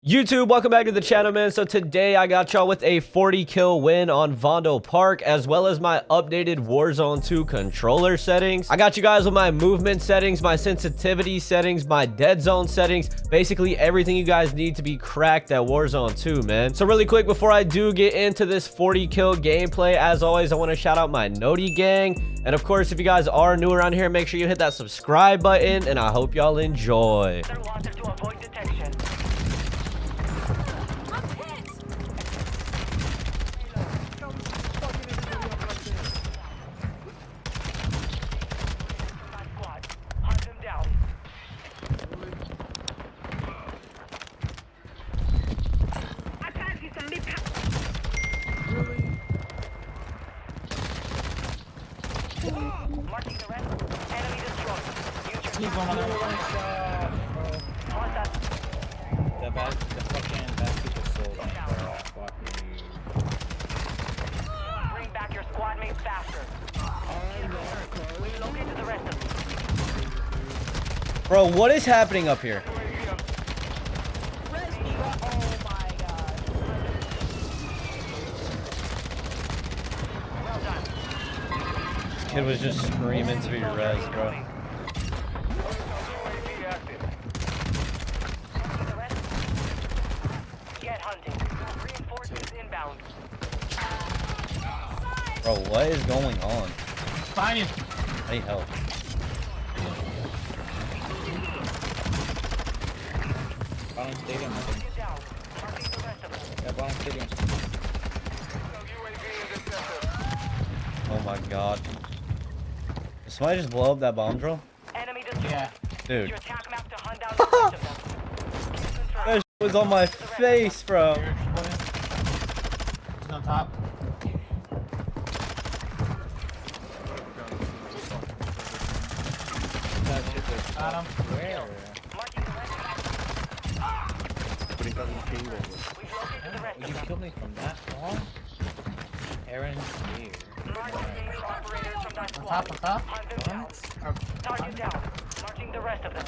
YouTube, welcome back to the channel, man. So today I got y'all with a 40 kill win on Vondo Park, as well as my updated Warzone 2 controller settings. I got you guys with my movement settings, my sensitivity settings, my dead zone settings, basically everything you guys need to be cracked at Warzone 2, man. So really quick, before I do get into this 40 kill gameplay, as always, I want to shout out my Noti gang. And of course, if you guys are new around here, make sure you hit that subscribe button, and I hope y'all enjoy. Marking the rest. Enemy destroyed. Keep on the fucking basket is sold. Bring back your squad mates faster. We located the rest of them. Bro, what is happening up here? Kid was just screaming to be res, bro. Get hunting. Reinforcements inbound. Bro, what is going on? Find him. I need help. Bottom stadium, I think. Get down. Marking the rest of them. Yeah, bottom stadium. Oh my god. Did somebody just blow up that bomb drill? Enemy destroyed. Yeah. Use Dude. your attack map to hunt down the rest of them. That shit was on my face, bro. He's on top. Got him. Where? Marking the rest of them. We've located the rest You of them. killed me from that far? Aaron's here. Marking the operators from that On squad. top, on top? Hunt them down. Target down. Marking the rest of them.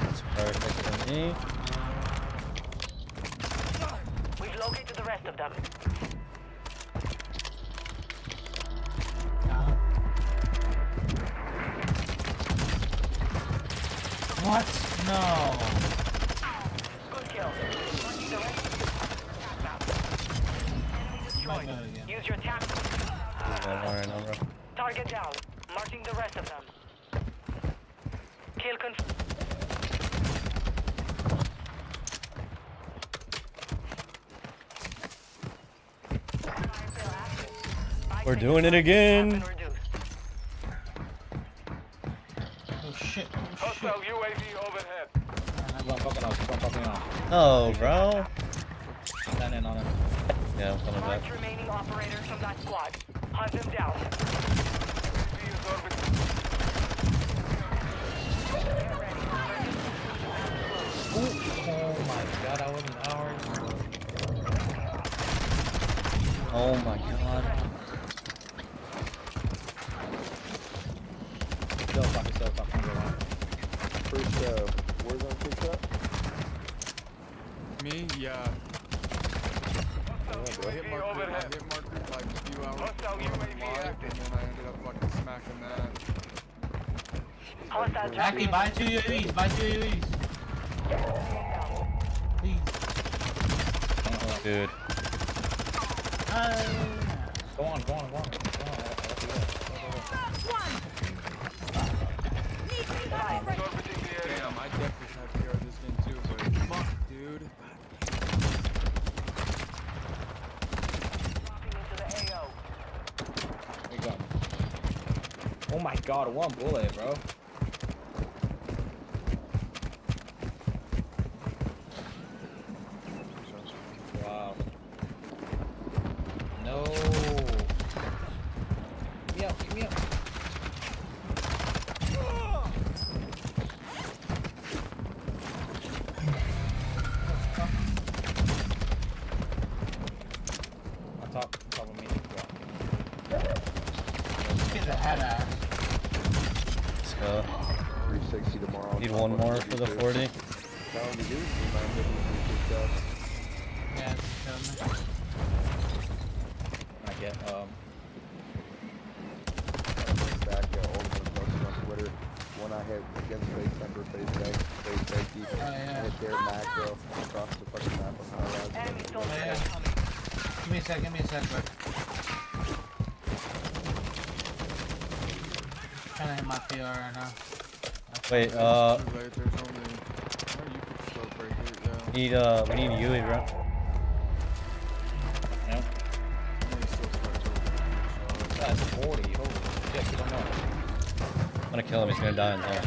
That's perfect for me. We've located the rest of them. What? No. Good kill. Marking the rest of them. Enemy destroyed. Use your attack. Alright, no, bro. Target down. Marking the rest of them. Kill confirmed. We're doing it again. Oh shit. Oh shit. Hostile UAV overhead. I'm fucking off. I'm fucking off. Oh, bro. Stand in on him. Yeah, I'm coming back. Mark remaining operators from that squad. Hunt them down. UAV is orbiting. Oh my god, that wasn't ours. Oh my god. Still fucking go on. First, Warzone picked up. Me? Yeah. Yeah, I bro. hit marker like a few hours Hostile before UAV live, active. and then I ended up fucking smacking that. Hostile Jackie, buy 2 UAVs. Buy 2 UAVs. Please. Dude. Go on. Go on. Orbiting the area. Damn, I definitely have PR this game too, but fuck, dude. into the AO. We go. Oh my god, 1 bullet, bro. Wow. No. Get me up. On top of me. Get the head ass. Let's go. one more for the 40. Tell him to do it. You mind giving me 3 shots? Yeah, it's coming. I get Back Ultimate posted on Twitter. One I hit against face temper, face back, face safety. Oh, yeah. I hit their macro across the fucking map on high rise. Enemy soldier Yeah. incoming. Give me a sec, quick. Trying to hit my PR right now. Wait, It's too late. There's only. Or you could scope right here. Yeah. we need Yui, bro. yeah. Only still scope. That's 40. Holy shit, you don't know. I'm gonna kill him. He's gonna die in zone.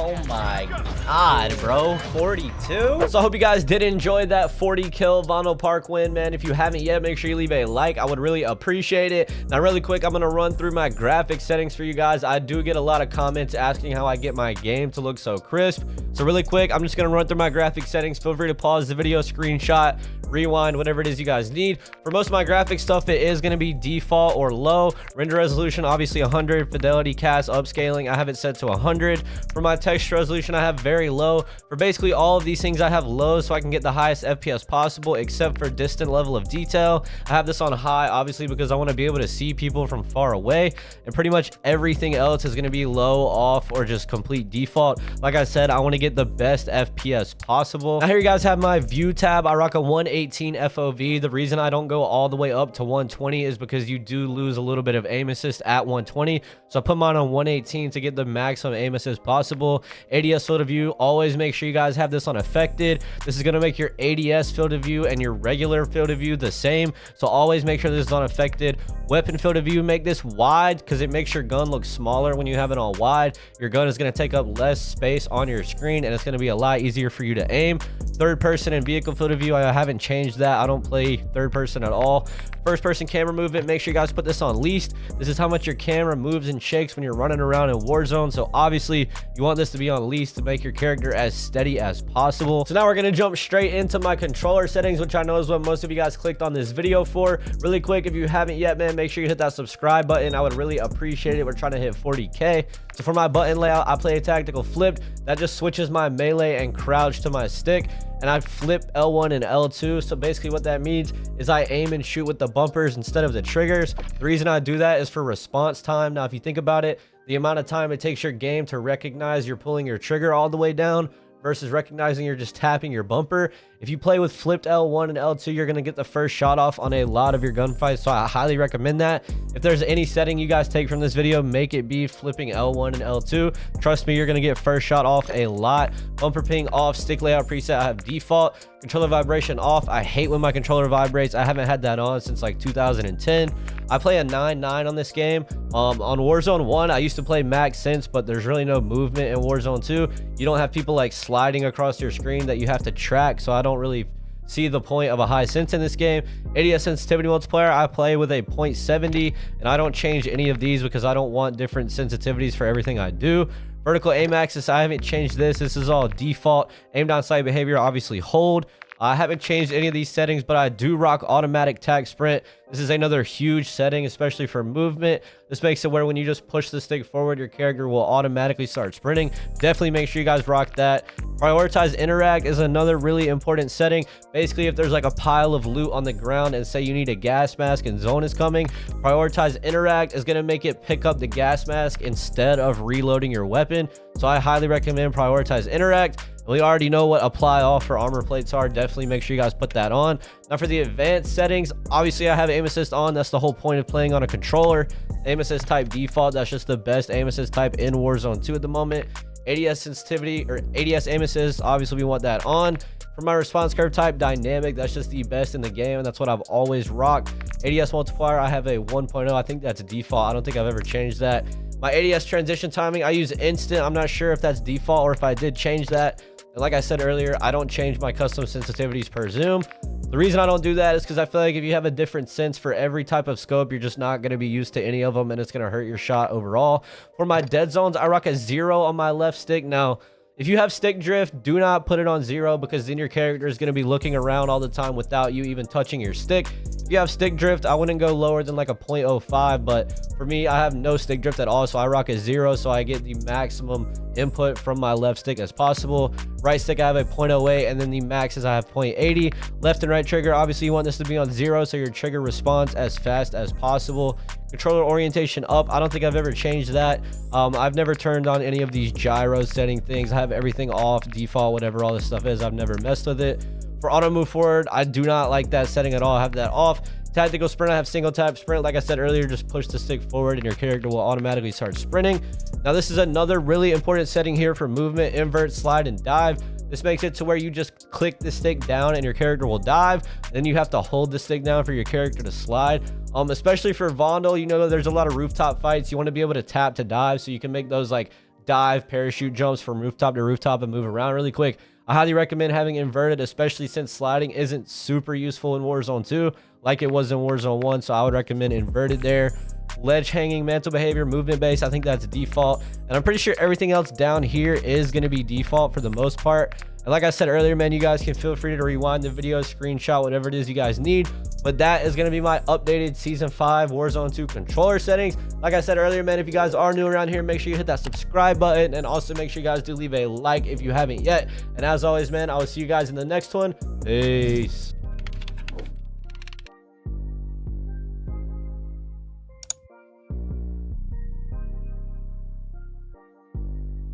Oh my god, bro. 42. So I hope you guys did enjoy that 40 kill Vondel Park win, man. If you haven't yet, make sure you leave a like. I would really appreciate it. Now, really quick, I'm going to run through my graphic settings for you guys. I do get a lot of comments asking how I get my game to look so crisp. So really quick, I'm just going to run through my graphic settings. Feel free to pause the video, screenshot, rewind, whatever it is you guys need. For most of my graphic stuff, it is going to be default or low. Render resolution, obviously 100. Fidelity, cast, upscaling, I have it set to 100. For my texture resolution, I have very low. For basically all of these things, I have low so I can get the highest FPS possible, except for distant level of detail. I have this on high, obviously, because I want to be able to see people from far away. And pretty much everything else is going to be low, off, or just complete default. Like I said, I want to get the best FPS possible. Now here you guys have my view tab. I rock a 118 FOV. The reason I don't go all the way up to 120 is because you do lose a little bit of aim assist at 120. So I put mine on 118 to get the maximum aim assist possible. ADS field of view, always make sure you guys have this on affected. This is going to make your ADS field of view and your regular field of view the same. So always make sure this is on affected. Weapon field of view, make this wide because it makes your gun look smaller when you have it on wide. Your gun is going to take up less space on your screen and it's going to be a lot easier for you to aim. Third person and vehicle field of view, I haven't changed that. I don't play third person at all. First person camera movement, make sure you guys put this on least. This is how much your camera moves and shakes when you're running around in Warzone. So obviously you want this to be on least to make your character as steady as possible. So now we're going to jump straight into my controller settings, which I know is what most of you guys clicked on this video for. Really quick, if you haven't yet, man, make sure you hit that subscribe button. I would really appreciate it. We're trying to hit 40K. So for my button layout, I play a tactical flipped. That just switches my melee and crouch to my stick. And I flip L1 and L2. So basically what that means is I aim and shoot with the bumpers instead of the triggers. The reason I do that is for response time. Now, if you think about it, the amount of time it takes your game to recognize you're pulling your trigger all the way down versus recognizing you're just tapping your bumper. If you play with flipped L1 and L2, you're going to get the first shot off on a lot of your gunfights. So I highly recommend that. If there's any setting you guys take from this video, make it be flipping L1 and L2. Trust me, you're going to get first shot off a lot. Bumper ping off, stick layout preset, I have default. Controller vibration off. I hate when my controller vibrates. I haven't had that on since like 2010. I play a 9.9 on this game. On Warzone 1, I used to play max sense, but there's really no movement in Warzone 2. You don't have people like sliding across your screen that you have to track, so I don't really see the point of a high sense in this game. ADS sensitivity multiplier, I play with a 0.70, and I don't change any of these because I don't want different sensitivities for everything I do. Vertical aim axis, I haven't changed this. This is all default. Aim down sight behavior, obviously hold. I haven't changed any of these settings, but I do rock automatic tac sprint. This is another huge setting, especially for movement. This makes it where when you just push the stick forward, your character will automatically start sprinting. Definitely make sure you guys rock that. Prioritize interact is another really important setting. Basically, if there's like a pile of loot on the ground and say you need a gas mask and zone is coming, prioritize interact is going to make it pick up the gas mask instead of reloading your weapon. So I highly recommend prioritize interact. We already know what apply all for armor plates are. Definitely make sure you guys put that on. Now for the advanced settings, obviously I have aim assist on. That's the whole point of playing on a controller. Aim assist type default. That's just the best aim assist type in Warzone 2 at the moment. ADS sensitivity or ADS aim assist, obviously we want that on. For my response curve type dynamic, that's just the best in the game, and that's what I've always rocked. ADS multiplier, I have a 1.0. I think that's a default. I don't think I've ever changed that. My ADS transition timing, I use instant. I'm not sure if that's default or if I did change that. And like I said earlier, I don't change my custom sensitivities per zoom. The reason I don't do that is because I feel like if you have a different sense for every type of scope, you're just not going to be used to any of them, and it's going to hurt your shot overall. For my dead zones, I rock a 0 on my left stick. Now, if you have stick drift, do not put it on 0 because then your character is going to be looking around all the time without you even touching your stick. If If you have stick drift, I wouldn't go lower than like a 0.05, but for me, I have no stick drift at all, so I rock a 0, so I get the maximum input from my left stick as possible. Right stick, I have a 0.08, and then the max is I have 0.80. Left and right trigger, obviously you want this to be on 0, so your trigger responds as fast as possible. Controller orientation up, I don't think I've ever changed that. I've never turned on any of these gyro setting things. I have everything off, default, whatever all this stuff is. I've never messed with it. For auto move forward, I do not like that setting at all. I have that off. Tactical sprint, I have single tap sprint. Like I said earlier, just push the stick forward and your character will automatically start sprinting. Now this is another really important setting here for movement, invert, slide, and dive. This makes it to where you just click the stick down and your character will dive. Then you have to hold the stick down for your character to slide. Especially for Vondel, you know, there's a lot of rooftop fights. You want to be able to tap to dive so you can make those like dive parachute jumps from rooftop to rooftop and move around really quick. I highly recommend having inverted, especially since sliding isn't super useful in Warzone 2 like it was in Warzone 1, so I would recommend inverted there. Ledge hanging, mantle behavior, movement base, I think that's default, and I'm pretty sure everything else down here is going to be default for the most part. And like I said earlier, man, you guys can feel free to rewind the video, screenshot, whatever it is you guys need. But that is going to be my updated Season 5 Warzone 2 controller settings. Like I said earlier, man, if you guys are new around here, make sure you hit that subscribe button. And also make sure you guys do leave a like if you haven't yet. And as always, man, I will see you guys in the next one. Peace.